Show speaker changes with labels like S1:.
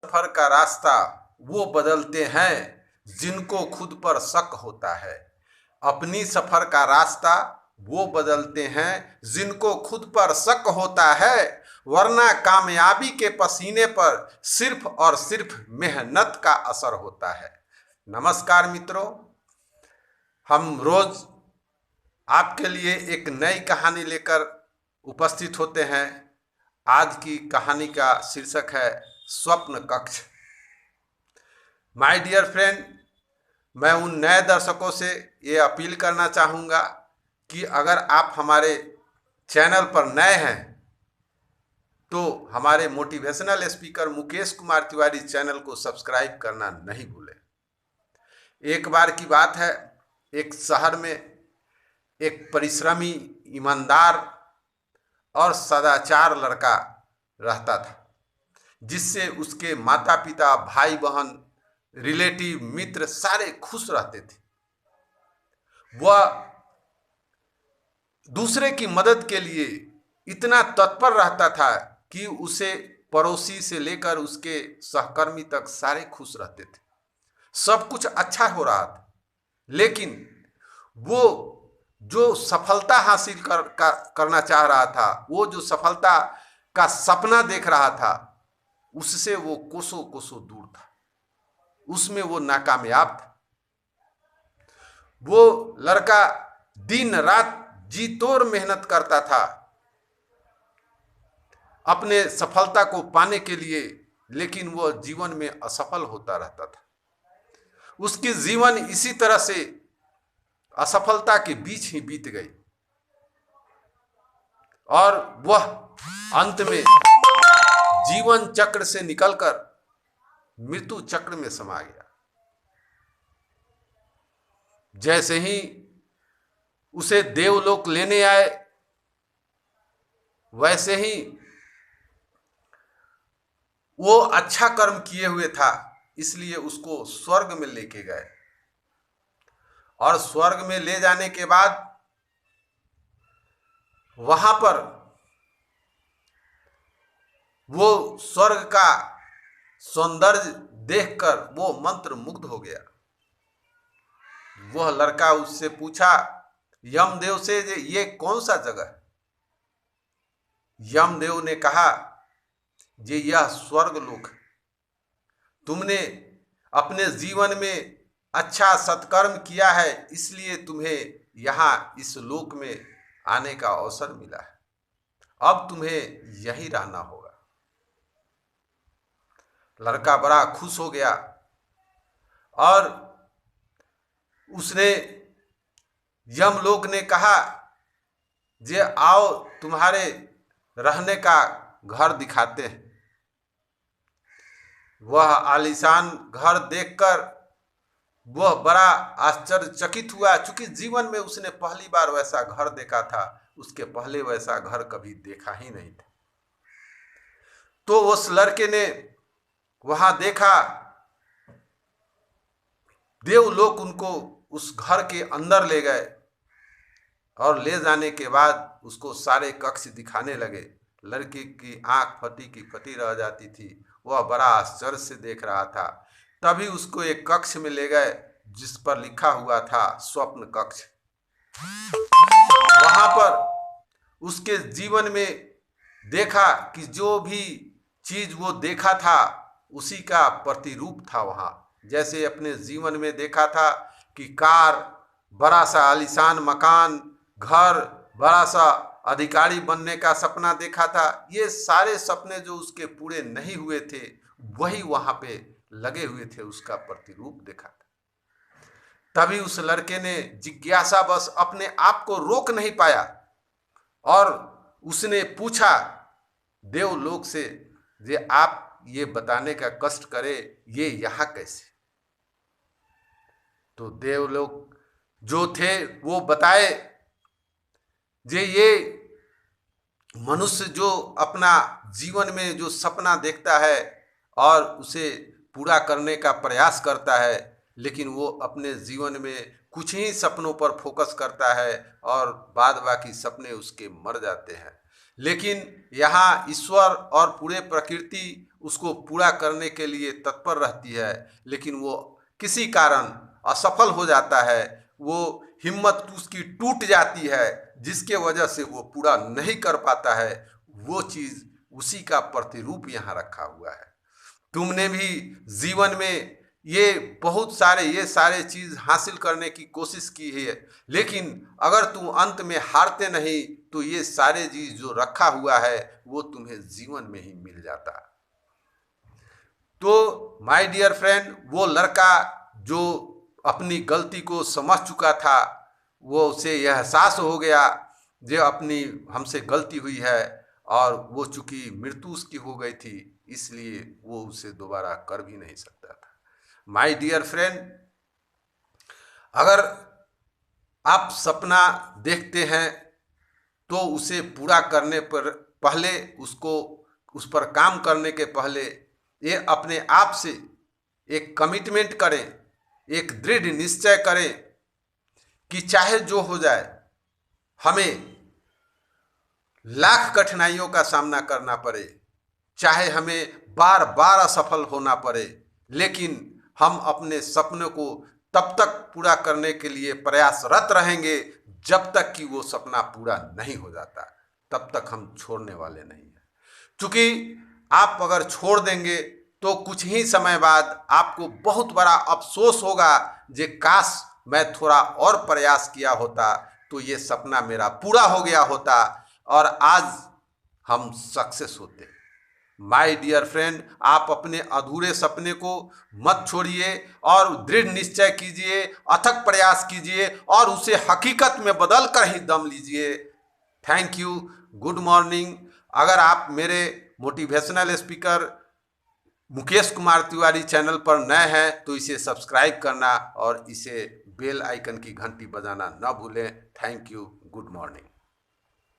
S1: सफर का रास्ता वो बदलते हैं जिनको खुद पर शक होता है। अपनी सफर का रास्ता वो बदलते हैं जिनको खुद पर शक होता है, वरना कामयाबी के पसीने पर सिर्फ और सिर्फ मेहनत का असर होता है। नमस्कार मित्रों, हम रोज आपके लिए एक नई कहानी लेकर उपस्थित होते हैं। आज की कहानी का शीर्षक है स्वप्न कक्ष। माय डियर फ्रेंड, मैं उन नए दर्शकों से ये अपील करना चाहूँगा कि अगर आप हमारे चैनल पर नए हैं तो हमारे motivational speaker Mukesh Kumar Tiwari channel को सब्सक्राइब करना नहीं भूलें। एक बार की बात है, एक शहर में एक परिश्रमी, ईमानदार और सदाचार लड़का रहता था, जिससे उसके माता पिता, भाई बहन, रिलेटिव, मित्र सारे खुश रहते थे। वह दूसरे की मदद के लिए इतना तत्पर रहता था कि उसे पड़ोसी से लेकर उसके सहकर्मी तक सारे खुश रहते थे। सब कुछ अच्छा हो रहा था, लेकिन वो जो सफलता हासिल करना चाह रहा था, वो जो सफलता का सपना देख रहा था, उससे वो कोसों कोसों दूर था। उसमें वो नाकामयाब था। वो लड़का दिन रात जी तोड़ मेहनत करता था अपने सफलता को पाने के लिए, लेकिन वह जीवन में असफल होता रहता था। उसकी जीवन इसी तरह से असफलता के बीच ही बीत गई और वह अंत में जीवन चक्र से निकलकर मृत्यु चक्र में समा गया। जैसे ही उसे देवलोक लेने आए, वैसे ही वो अच्छा कर्म किए हुए था, इसलिए उसको स्वर्ग में लेके गए। और स्वर्ग में ले जाने के बाद वहां पर वो स्वर्ग का सौंदर्य देखकर वो मंत्र मुग्ध हो गया। वह लड़का उससे पूछा, यमदेव से, ये कौन सा जगह है? यमदेव ने कहा, यह स्वर्ग लोक है। तुमने अपने जीवन में अच्छा सत्कर्म किया है, इसलिए तुम्हें यहाँ इस लोक में आने का अवसर मिला है। अब तुम्हें यहीं रहना होगा। लड़का बड़ा खुश हो गया और उसने, यमलोक ने कहा, जे आओ तुम्हारे रहने का घर दिखाते हैं। वह आलीशान घर देखकर वह बड़ा आश्चर्यचकित हुआ, चूंकि जीवन में उसने पहली बार वैसा घर देखा था। उसके पहले वैसा घर कभी देखा ही नहीं था। तो उस लड़के ने वहां देखा, देवलोक उनको उस घर के अंदर ले गए और ले जाने के बाद उसको सारे कक्ष दिखाने लगे। लड़की की आंख फटी की फटी रह जाती थी। वह बड़ा आश्चर्य से देख रहा था। तभी उसको एक कक्ष में ले गए जिस पर लिखा हुआ था स्वप्न कक्ष। वहां पर उसके जीवन में देखा कि जो भी चीज वो देखा था उसी का प्रतिरूप था वहां। जैसे अपने जीवन में देखा था कि कार, बड़ा सा आलीशान मकान, घर, बड़ा सा अधिकारी बनने का सपना देखा था, ये सारे सपने जो उसके पूरे नहीं हुए थे, वही वहां पे लगे हुए थे, उसका प्रतिरूप देखा था। तभी उस लड़के ने जिज्ञासा बस अपने आप को रोक नहीं पाया और उसने पूछा देवलोक से, जे आप ये बताने का कष्ट करे, ये यहाँ कैसे? तो देवलोक जो थे वो बताए, जे ये मनुष्य जो अपना जीवन में जो सपना देखता है और उसे पूरा करने का प्रयास करता है, लेकिन वो अपने जीवन में कुछ ही सपनों पर फोकस करता है और बाद बाकी सपने उसके मर जाते हैं। लेकिन यहाँ ईश्वर और पूरे प्रकृति उसको पूरा करने के लिए तत्पर रहती है, लेकिन वो किसी कारण असफल हो जाता है, वो हिम्मत उसकी टूट जाती है, जिसके वजह से वो पूरा नहीं कर पाता है, वो चीज़ उसी का प्रतिरूप यहाँ रखा हुआ है। तुमने भी जीवन में ये बहुत सारे ये सारे चीज हासिल करने की कोशिश की है, लेकिन अगर तुम अंत में हारते नहीं तो ये सारे चीज जो रखा हुआ है वो तुम्हें जीवन में ही मिल जाता। तो माय डियर फ्रेंड, वो लड़का जो अपनी गलती को समझ चुका था, वो उसे यह एहसास हो गया जो अपनी हमसे गलती हुई है, और वो चूंकि मृत्यु उसकी हो गई थी, इसलिए वो उसे दोबारा कर भी नहीं सकता था। माय डियर फ्रेंड, अगर आप सपना देखते हैं तो उसे पूरा करने पर पहले उस पर काम करने के पहले ये अपने आप से एक कमिटमेंट करें, एक दृढ़ निश्चय करें कि चाहे जो हो जाए, हमें लाख कठिनाइयों का सामना करना पड़े, चाहे हमें बार बार असफल होना पड़े, लेकिन हम अपने सपने को तब तक पूरा करने के लिए प्रयासरत रहेंगे जब तक कि वो सपना पूरा नहीं हो जाता, तब तक हम छोड़ने वाले नहीं हैं। क्योंकि आप अगर छोड़ देंगे तो कुछ ही समय बाद आपको बहुत बड़ा अफसोस होगा जे काश मैं थोड़ा और प्रयास किया होता तो ये सपना मेरा पूरा हो गया होता और आज हम सक्सेस होते। माय डियर फ्रेंड, आप अपने अधूरे सपने को मत छोड़िए और दृढ़ निश्चय कीजिए, अथक प्रयास कीजिए और उसे हकीकत में बदल कर ही दम लीजिए। Thank you, good morning. अगर आप मेरे motivational speaker Mukesh Kumar Tiwari channel पर नए हैं तो इसे सब्सक्राइब करना और इसे बेल आइकन की घंटी बजाना न भूलें। Thank you, good morning.